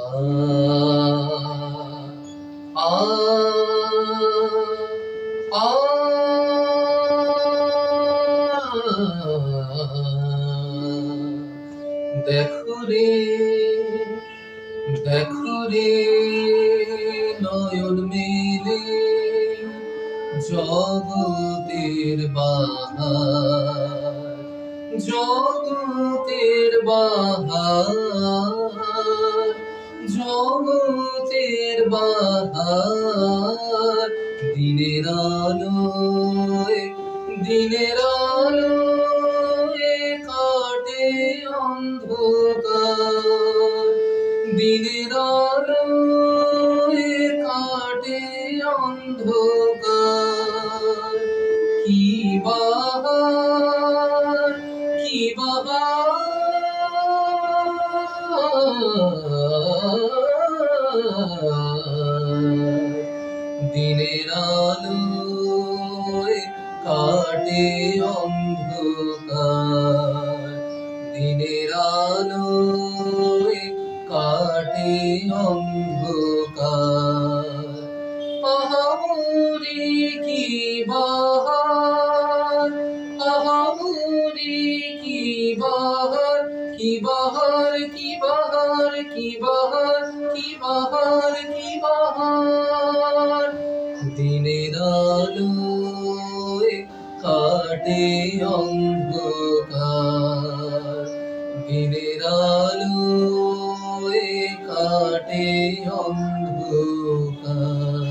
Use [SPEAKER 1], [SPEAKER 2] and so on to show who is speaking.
[SPEAKER 1] আ আ দেখো রে দেখো রে নয়ন মেলে জগতের বাহার জগতের বাহার জগতের বাহার দিনের আলোয় দিনের আলোয় কাটে অন্ধকার দিনের আলোয় কাটে অন্ধকার কি বাহার কি বাহার দিনের আলোয় কাটে অন্ধকার দিনের আলোয় কাটে অন্ধকার আহামরি কি বাহার আহামরি কি বাহার কি বাহার কি বাহার কি বাহার কি বাহার কি বাহার দিনের আলোয় কাটে অন্ধকার দিনের আলোয় কাটে অন্ধকার